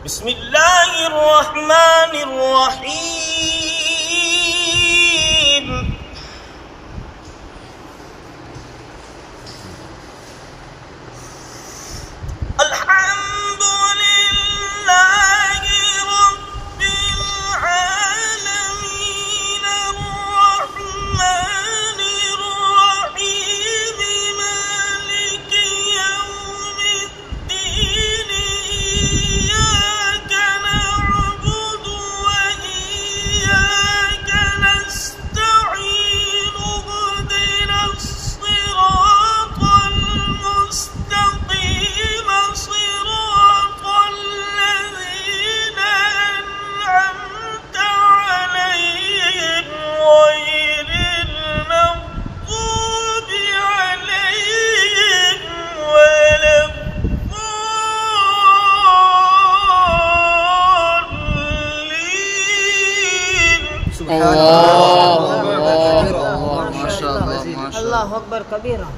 بسم الله الرحمن الرحيم. الحمد لله رب العالمين الرحمن الرحيم مالك يوم الدين إياك نعبد وإياك نستعين اهدنا الصراط المستقيم صراط الذين أنعمت عليهم غير المغضوب عليهم ولا الضالين. الله ما شاء الله ما شاء الله. الله أكبر كبيرا.